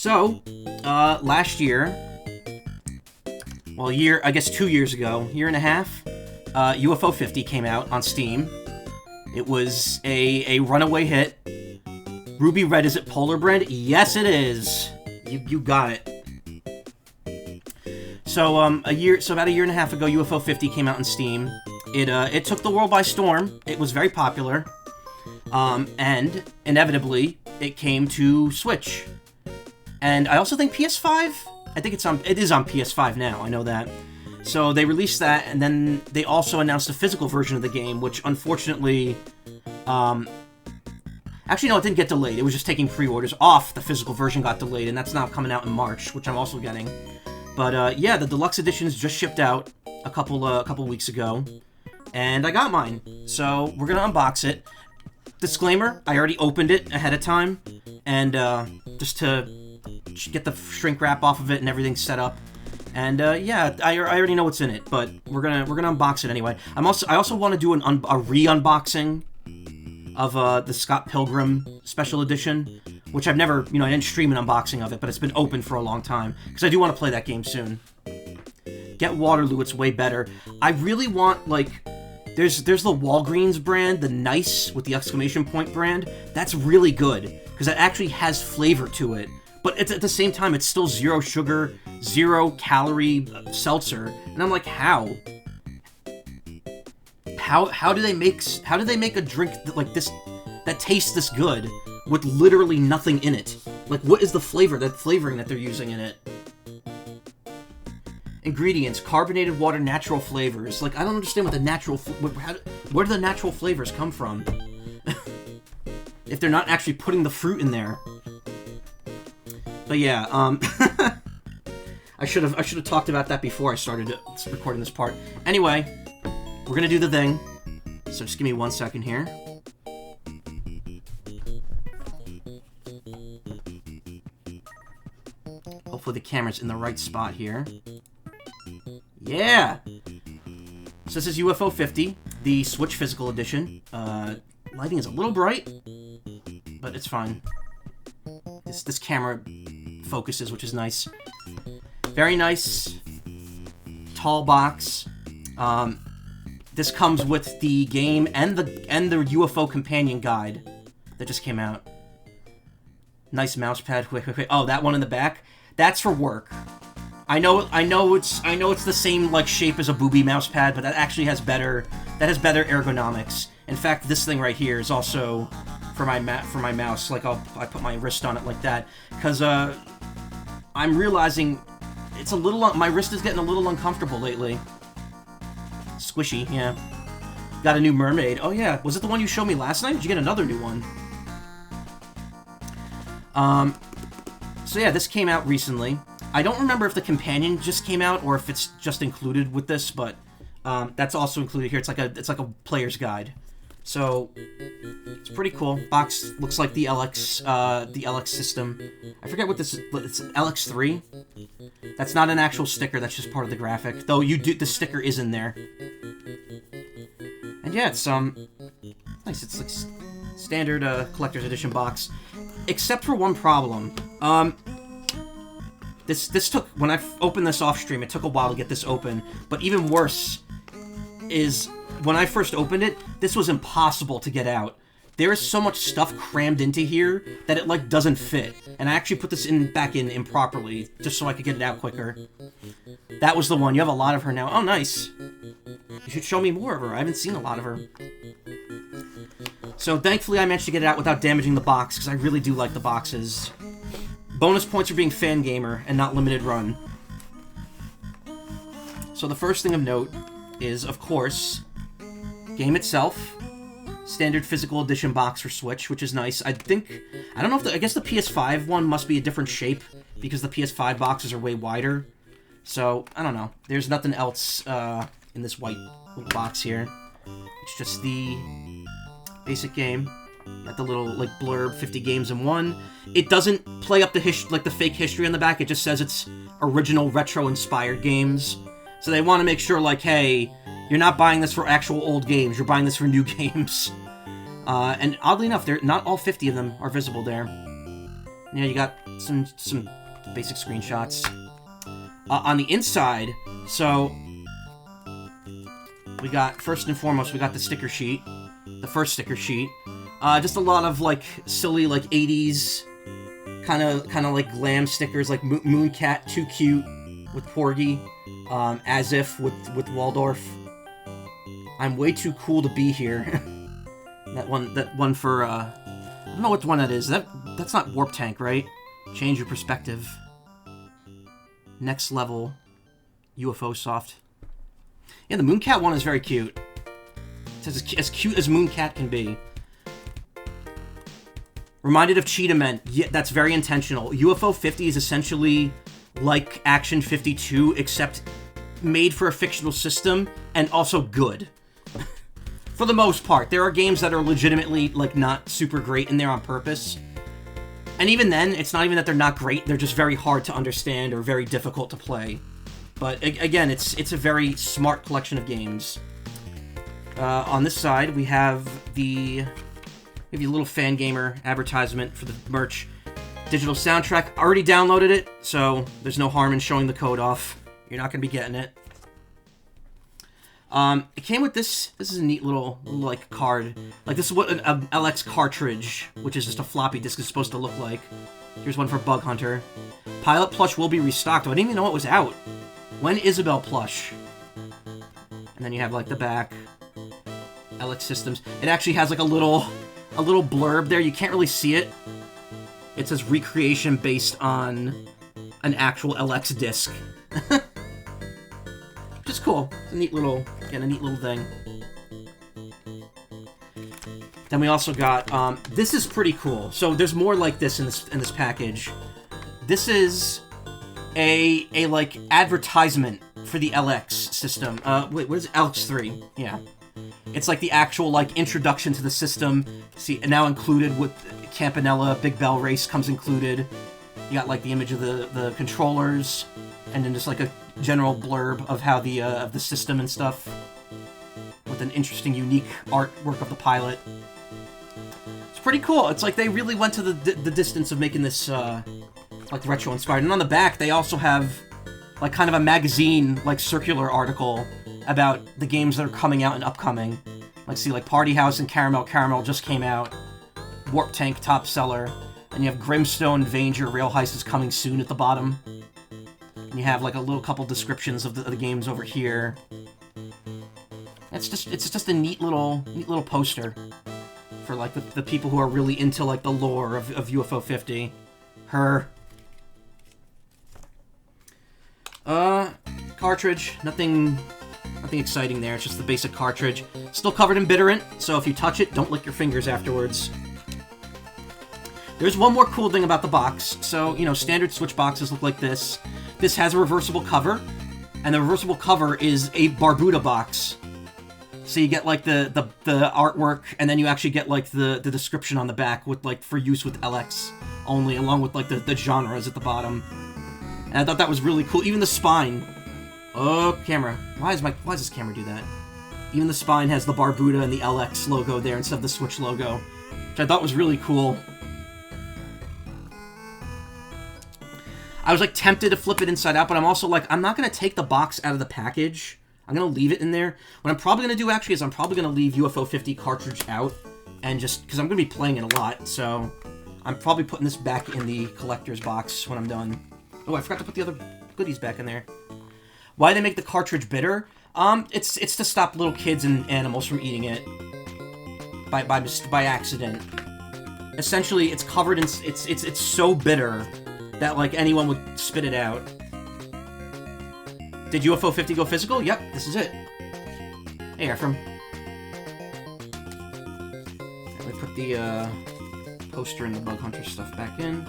So, last year, well, I guess 2 years ago, year and a half, UFO 50 came out on Steam. It was a runaway hit. Ruby Red, is it Polar Brand? Yes, it is. You got it. So, about a year and a half ago, UFO 50 came out on Steam. It took the world by storm. It was very popular. And inevitably, it came to Switch. And I also think PS5. I think it is on PS5 now. I know that. So they released that, and then they also announced a physical version of the game, which unfortunately, actually no, it didn't get delayed. It was just taking pre-orders off. The physical version got delayed, and that's now coming out in March, which I'm also getting. But yeah, the deluxe editions just shipped out a couple weeks ago, and I got mine. So we're gonna unbox it. Disclaimer: I already opened it ahead of time, and just to get the shrink wrap off of it and everything set up. And yeah, I already know what's in it, but we're gonna unbox it anyway. I also want to do a re-unboxing of the Scott Pilgrim Special Edition, which I've never, I didn't stream an unboxing of it, but it's been open for a long time because I do want to play that game soon. Get Waterloo, it's way better. I really want, like, there's the Walgreens brand, the Nice with the exclamation point brand. That's really good because it actually has flavor to it. But at the same time, it's still zero sugar, 0 calorie seltzer, and I'm like, how? How do they make a drink like this that tastes this good with literally nothing in it? Like, what is the flavoring that they're using in it? Ingredients: carbonated water, natural flavors. Like, I don't understand what the natural where do the natural flavors come from? If they're not actually putting the fruit in there. But yeah, I should have talked about that before I started recording this part. Anyway, we're gonna do the thing. So just give me 1 second here. Hopefully the camera's in the right spot here. Yeah! So this is UFO 50, the Switch Physical Edition. Lighting is a little bright, but it's fine. This camera focuses, which is nice. Very nice. Tall box. This comes with the game and the UFO companion guide that just came out. Nice mouse pad. Wait. Oh, that one in the back. That's for work. I know it's the same like shape as a booby mouse pad, but that actually has better ergonomics. In fact, this thing right here is also for my mouse. Like I put my wrist on it like that because I'm realizing it's a little my wrist is getting a little uncomfortable lately. Squishy, yeah. Got a new mermaid. Oh yeah, was it the one you showed me last night? Did you get another new one? So yeah, this came out recently. I don't remember if the companion just came out or if it's just included with this, but that's also included here. It's like a player's guide. So it's pretty cool. Box looks like the LX system. I forget what this is. It's LX3. That's not an actual sticker. That's just part of the graphic. Though the sticker is in there. And yeah, it's nice. It's like standard collector's edition box, except for one problem. This took, when I opened this off stream, it took a while to get this open. But even worse is, when I first opened it, this was impossible to get out. There is so much stuff crammed into here that it, like, doesn't fit. And I actually put this back in improperly, just so I could get it out quicker. That was the one. You have a lot of her now. Oh, nice. You should show me more of her. I haven't seen a lot of her. So, thankfully, I managed to get it out without damaging the box, because I really do like the boxes. Bonus points for being fan gamer and not limited run. So the first thing of note is, of course, game itself. Standard physical edition box for Switch, which is nice. I don't know if I guess the PS5 one must be a different shape because the PS5 boxes are way wider. So, I don't know. There's nothing else in this white little box here. It's just the basic game. Got the little, like, blurb, 50 games in one. It doesn't play up the fake history on the back. It just says it's original retro-inspired games. So they want to make sure, like, hey, you're not buying this for actual old games. You're buying this for new games. And oddly enough, not all 50 of them are visible there. Yeah, you got some basic screenshots. On the inside, so we got, first and foremost, we got the sticker sheet. The first sticker sheet. Just a lot of, like, silly, like, 80s kind of like glam stickers, like Mooncat, Too Cute with Porgy, As If with Waldorf. I'm way too cool to be here. that one for, I don't know which one that is. That's not Warp Tank, right? Change your perspective. Next level. UFO soft. Yeah, the Mooncat one is very cute. It's as cute as Mooncat can be. Reminded of Cheetah Men. Yeah, that's very intentional. UFO 50 is essentially like Action 52, except made for a fictional system and also good. For the most part. There are games that are legitimately, like, not super great in there on purpose. And even then, it's not even that they're not great, they're just very hard to understand or very difficult to play. But again, it's a very smart collection of games. On this side, we have the maybe a little fan gamer advertisement for the merch. Digital soundtrack. I already downloaded it, so there's no harm in showing the code off. You're not going to be getting it. It came with this. This is a neat little like card. Like, this is what an LX cartridge, which is just a floppy disk, is supposed to look like. Here's one for Bug Hunter. Pilot plush will be restocked. I didn't even know it was out. When Isabel plush? And then you have, like, the back. LX Systems. It actually has, like, a little blurb there. You can't really see it. It says recreation based on an actual LX disc. Which is cool. It's a neat little, again, a neat little thing. Then we also got, this is pretty cool. So there's more like this in this package. This is a like advertisement for the LX system. Wait, what is it? LX3. Yeah. It's like the actual like introduction to the system. See, now included with Campanella, Big Bell Race comes included. You got like the image of the controllers, and then just like a general blurb of how the system and stuff, with an interesting, unique artwork of the pilot. It's pretty cool. It's like they really went to the distance of making this like retro inspired. And on the back, they also have like kind of a magazine like circular article about the games that are coming out and upcoming. Like, see, like Party House and Caramel just came out. Warp Tank top seller. And you have Grimstone, Vanger, Rail Heist is coming soon at the bottom. And you have like a little couple descriptions of the games over here. It's just a neat little poster for like the people who are really into like the lore of UFO 50. Her. Cartridge, nothing exciting there. It's just the basic cartridge. Still covered in bitterant, so if you touch it, don't lick your fingers afterwards. There's one more cool thing about the box. So, you know, standard Switch boxes look like this. This has a reversible cover, and the reversible cover is a Barbuda box. So you get like the artwork, and then you actually get like the description on the back with like for use with LX only, along with like the genres at the bottom. And I thought that was really cool. Even the spine. Oh, camera. Why does this camera do that? Even the spine has the Barbuda and the LX logo there instead of the Switch logo, which I thought was really cool. I was like tempted to flip it inside out, but I'm also like, I'm not going to take the box out of the package. I'm going to leave it in there. What I'm probably going to do actually is I'm probably going to leave UFO 50 cartridge out, and just, because I'm going to be playing it a lot, so I'm probably putting this back in the collector's box when I'm done. Oh, I forgot to put the other goodies back in there. Why they make the cartridge bitter? It's to stop little kids and animals from eating it by accident. Essentially, it's covered in it's so bitter that like anyone would spit it out. Did UFO 50 go physical? Yep, this is it. Hey, Ephraim. Let me put the poster and the Bug Hunter stuff back in.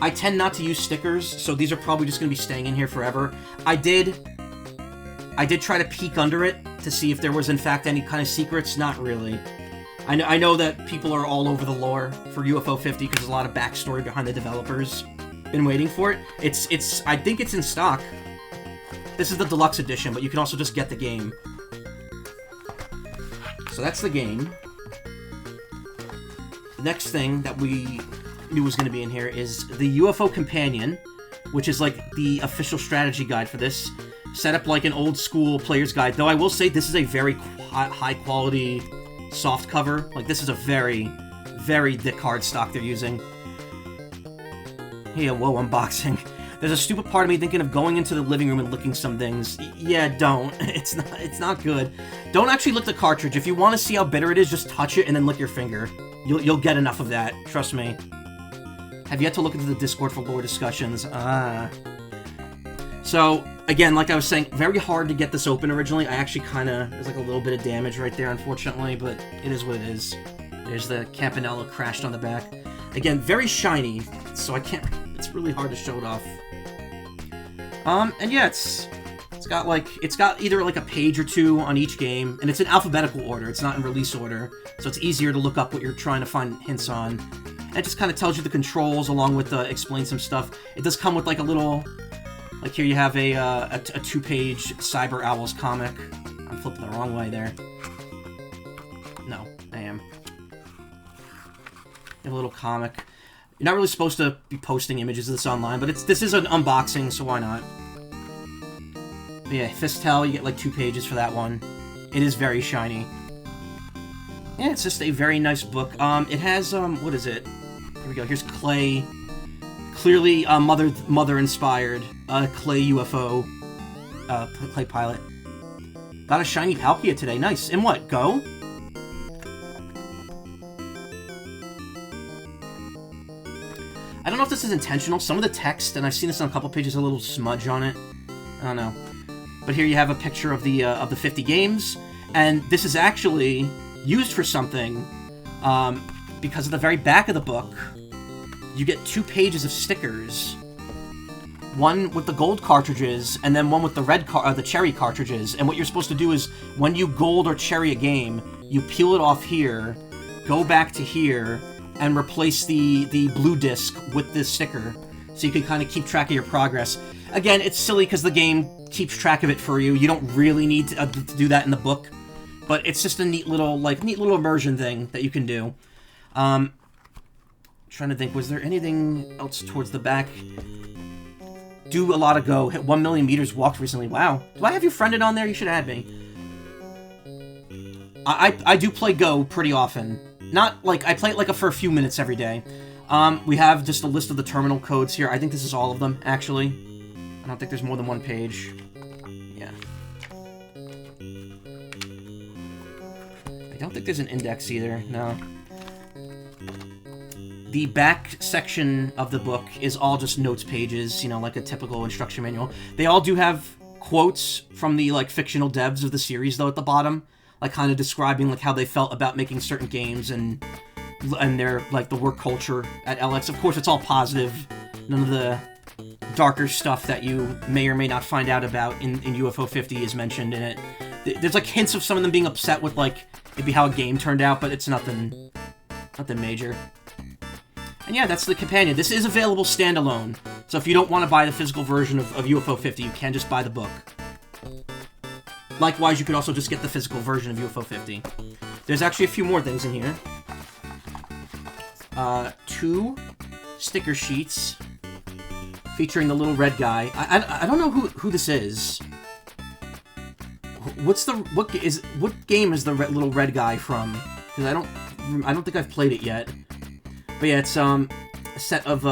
I tend not to use stickers, so these are probably just going to be staying in here forever. I did try to peek under it to see if there was in fact any kind of secrets. Not really. I know that people are all over the lore for UFO 50 because there's a lot of backstory behind the developers. Been waiting for it. I think it's in stock. This is the deluxe edition, but you can also just get the game. So that's the game. The next thing that we knew was going to be in here is the UFO Companion, which is like the official strategy guide for this. Set up like an old school player's guide, though I will say this is a very high quality soft cover. Like, this is a very, very thick cardstock they're using. Hey, whoa, unboxing. There's a stupid part of me thinking of going into the living room and licking some things. Yeah, don't. It's not good. Don't actually lick the cartridge. If you want to see how bitter it is, just touch it and then lick your finger. You'll get enough of that. Trust me. Have yet to look into the Discord for lore discussions. So, again, like I was saying, very hard to get this open originally. I actually there's like a little bit of damage right there, unfortunately, but it is what it is. There's the Campanella crashed on the back. Again, very shiny, so I can't... It's really hard to show it off. And yeah, it's got either like a page or two on each game, and it's in alphabetical order. It's not in release order, so it's easier to look up what you're trying to find hints on. And it just kind of tells you the controls along with explain some stuff. It does come with like a little, like here you have a 2-page Cyber Owls comic. I'm flipping the wrong way there. No, I am. You have a little comic. You're not really supposed to be posting images of this online, but this is an unboxing, so why not? But yeah, Fistel, you get like 2 pages for that one. It is very shiny. Yeah, it's just a very nice book. It has, what is it? Here we go, here's Clay. Clearly, mother-inspired. Clay UFO. Clay pilot. Got a shiny Palkia today, nice. In what, Go? I don't know if this is intentional. Some of the text, and I've seen this on a couple pages, a little smudge on it. I don't know. But here you have a picture of the 50 games, and this is actually used for something, because at the very back of the book, you get 2 pages of stickers. One with the gold cartridges, and then one with the the cherry cartridges. And what you're supposed to do is, when you gold or cherry a game, you peel it off here, go back to here, and replace the blue disc with this sticker, so you can kind of keep track of your progress. Again, it's silly because the game keeps track of it for you. You don't really need to do that in the book, but it's just a neat little immersion thing that you can do. Trying to think, was there anything else towards the back? Do a lot of Go. Hit 1 million meters walked recently. Wow. Do I have you friended on there? You should add me. I do play Go pretty often. Not, like, I play it, like, for a few minutes every day. We have just a list of the terminal codes here. I think this is all of them, actually. I don't think there's more than 1 page. Yeah. I don't think there's an index either, no. The back section of the book is all just notes pages, you know, like a typical instruction manual. They all do have quotes from the, like, fictional devs of the series, though, at the bottom. Like, kind of describing, like, how they felt about making certain games and their, like, the work culture at LX. Of course, it's all positive. None of the darker stuff that you may or may not find out about in UFO 50 is mentioned in it. There's, like, hints of some of them being upset with, like, maybe how a game turned out, but it's nothing major. And yeah, that's the companion. This is available standalone, so if you don't want to buy the physical version of UFO 50, you can just buy the book. Likewise, you could also just get the physical version of UFO 50. There's actually a few more things in here. 2 sticker sheets featuring the little red guy. I don't know who this is. What game is the little red guy from? Because I don't think I've played it yet. But yeah, it's a set of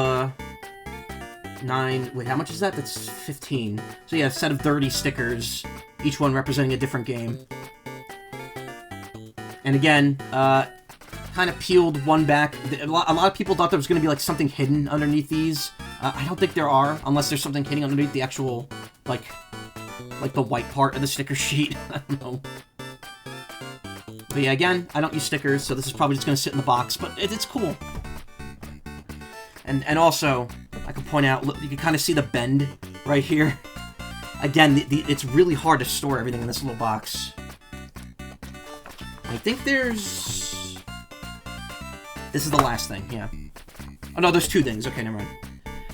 9. Wait, how much is that? That's 15. So yeah, a set of 30 stickers. Each one representing a different game. And again, kind of peeled one back. A lot of people thought there was going to be like something hidden underneath these. I don't think there are, unless there's something hidden underneath the actual, like the white part of the sticker sheet. I don't know. But yeah, again, I don't use stickers, so this is probably just going to sit in the box, but it's cool. And also, I can point out, look, you can kind of see the bend right here. Again, it's really hard to store everything in this little box. I think there's... This is the last thing, yeah. Oh no, there's 2 things. Okay, never mind.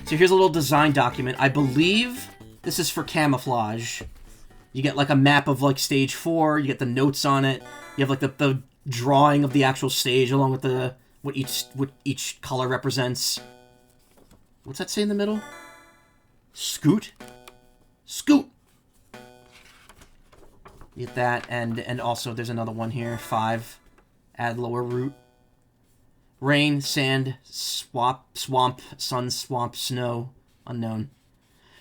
So here's a little design document. I believe this is for camouflage. You get like a map of like stage 4, you get the notes on it, you have like the drawing of the actual stage along with the what each color represents. What's that say in the middle? Scoot? Scoot! You get that, and also there's another one here. 5. Add lower root. Rain, sand, swamp, sun, swamp, snow, unknown.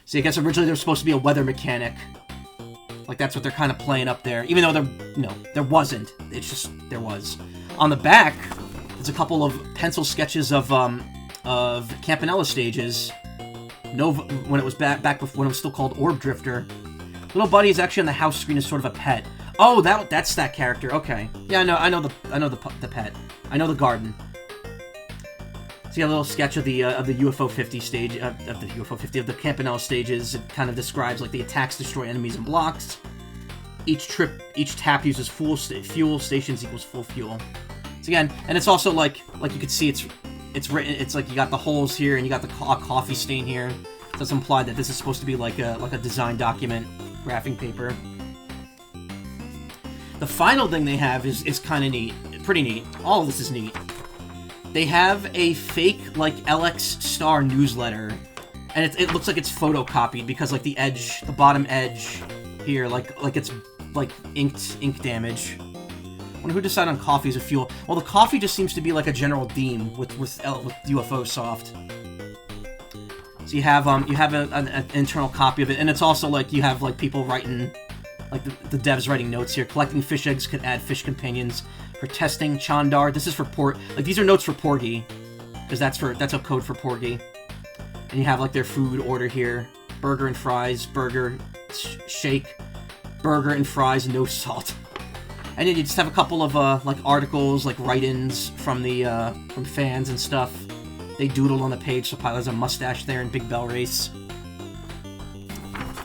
See, I guess originally there was supposed to be a weather mechanic. Like, that's what they're kind of playing up there. Even though there wasn't. It's just, there was. On the back, there's a couple of pencil sketches of Campanella stages. Nova, when it was back when it was still called Orb Drifter. Little Buddy is actually on the house screen as sort of a pet. Oh, that's that character. Okay. Yeah, I know the pet. I know the garden. See a little sketch of the UFO 50 stage of the UFO 50 of the Campanella stages. It kind of describes like the attacks destroy enemies and blocks. Each tap uses fuel stations equals full fuel. So again, and it's also like you can see it's written. It's like you got the holes here and you got the coffee stain here. So it's implied that this is supposed to be like a design document, graphing paper. The final thing they have is kind of neat, pretty neat. All of this is neat. They have a fake, like, LX Star newsletter, and it looks like it's photocopied because, like, the bottom edge here, like it's, like, ink damage. I wonder who decided on coffee as a fuel. Well, the coffee just seems to be, like, a general theme with UFO Soft. So you have an internal copy of it, and it's also, like, you have, like, people writing, like, the devs writing notes here. Collecting fish eggs could add fish companions. For testing, Chandar. This is for like, these are notes for Porgy, because that's a code for Porgy. And you have, like, their food order here. Burger and fries, burger, shake, burger and fries, no salt. And then you just have a couple of, like, articles, like, write-ins from from fans and stuff. They doodled on the page, so probably there's a mustache there in Big Bell Race.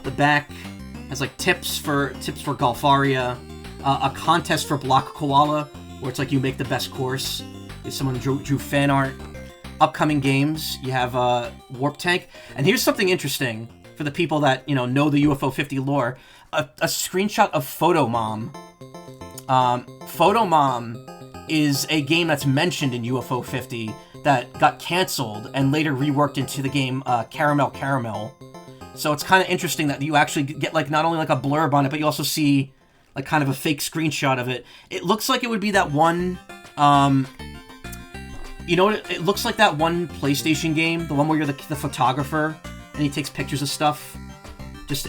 The back has, like, tips for Golfaria, a contest for Block Koala, where it's like you make the best course. If someone drew fan art. Upcoming games, you have Warp Tank. And here's something interesting for the people that, know the UFO 50 lore. A screenshot of Photomom. Photomom is a game that's mentioned in UFO 50 that got canceled and later reworked into the game Caramel. So it's kind of interesting that you actually get, like, not only like a blurb on it, but you also see, like, kind of a fake screenshot of it. It looks like it would be that one, it looks like that one PlayStation game, the one where you're the photographer, and he takes pictures of stuff,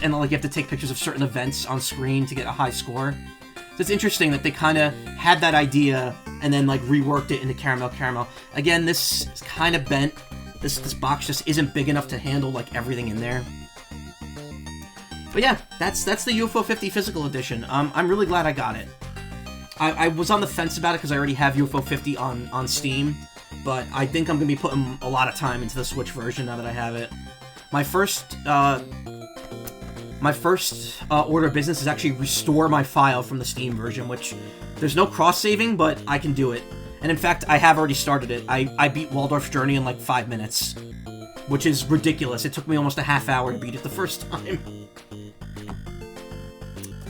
and, like, you have to take pictures of certain events on screen to get a high score. So it's interesting that they kind of had that idea, and then, like, reworked it into Caramel. Again, this is kind of bent. This box just isn't big enough to handle, like, everything in there. But yeah, that's the UFO 50 physical edition. I'm really glad I got it. I was on the fence about it because I already have UFO 50 on Steam, but I think I'm going to be putting a lot of time into the Switch version now that I have it. My first order of business is actually restore my file from the Steam version, which there's no cross-saving, but I can do it. And in fact, I have already started it. I beat Waldorf's Journey in like 5 minutes, which is ridiculous. It took me almost a half hour to beat it the first time.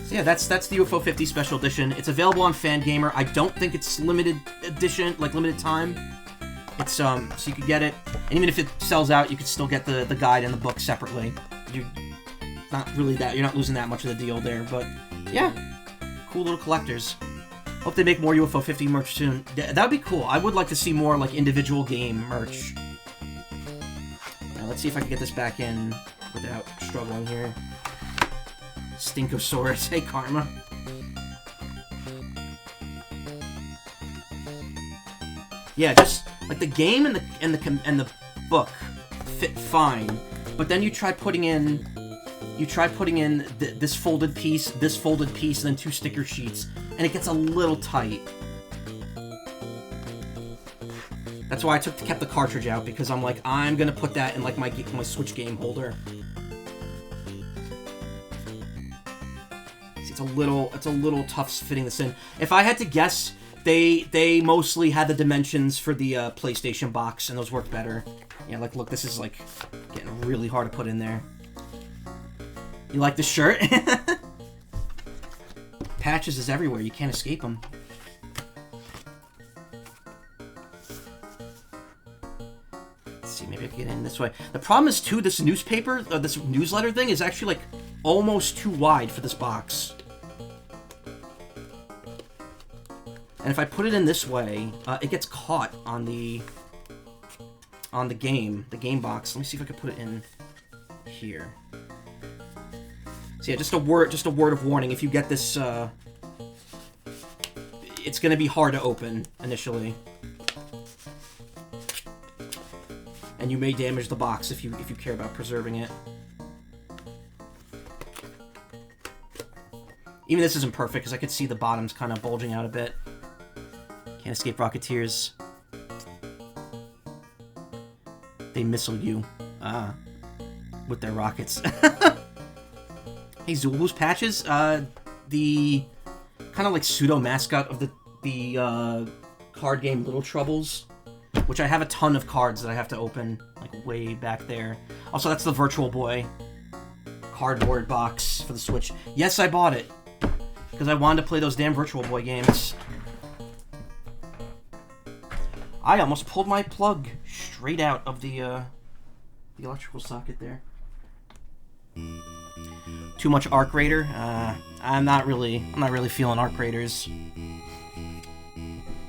So yeah, that's the UFO 50 Special Edition. It's available on Fangamer. I don't think it's limited edition, like limited time. It's so you could get it, and even if it sells out, you could still get the guide and the book separately. You're not losing that much of the deal there, but yeah, cool little collectors. Hope they make more UFO 50 merch soon. That would be cool. I would like to see more like individual game merch. Now let's see if I can get this back in without struggling here. Stinkosaurus, hey Karma. Yeah, just like the game and the book fit fine, but then you try putting in this folded piece, and then 2 sticker sheets, and it gets a little tight. That's why I kept the cartridge out, because I'm like, I'm gonna put that in like my Switch game holder. It's a little tough fitting this in. If I had to guess, they mostly had the dimensions for the PlayStation box, and those worked better. Yeah, like look, this is like getting really hard to put in there. You like the shirt? Patches is everywhere. You can't escape them. see, maybe I can get in this way. The problem is, too, this newspaper, this newsletter thing is actually, like, almost too wide for this box. And if I put it in this way, it gets caught on the game box. Let me see if I can put it in here. So yeah, just a word of warning. If you get this, it's gonna be hard to open initially, and you may damage the box if you care about preserving it. Even this isn't perfect because I could see the bottom's kind of bulging out a bit. Can't escape Rocketeers. They missile you, with their rockets. Hey, Zulu's Patches, the kind of like pseudo mascot of the card game Little Troubles, which I have a ton of cards that I have to open, like way back there. Also, that's the Virtual Boy cardboard box for the Switch. Yes, I bought it because I wanted to play those damn Virtual Boy games. I almost pulled my plug straight out of the electrical socket there. Too much Arc Raider? I'm not really feeling Arc Raiders.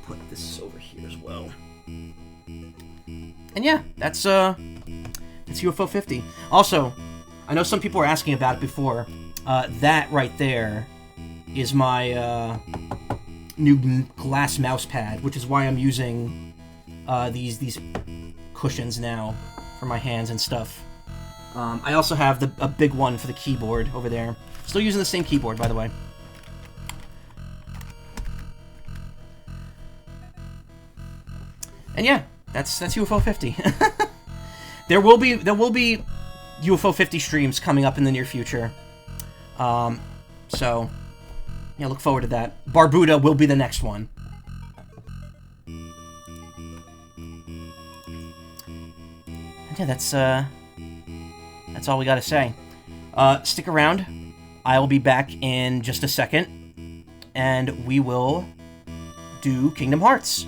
Put this over here as well. And yeah, that's UFO 50. Also, I know some people were asking about it before. That right there is my new glass mouse pad, which is why I'm using these cushions now for my hands and stuff. I also have a big one for the keyboard over there. Still using the same keyboard, by the way. And yeah, that's UFO 50. There will be UFO 50 streams coming up in the near future. So yeah, look forward to that. Barbuda will be the next one. And yeah, that's all we gotta say. Stick around. I will be back in just a second, and we will do Kingdom Hearts.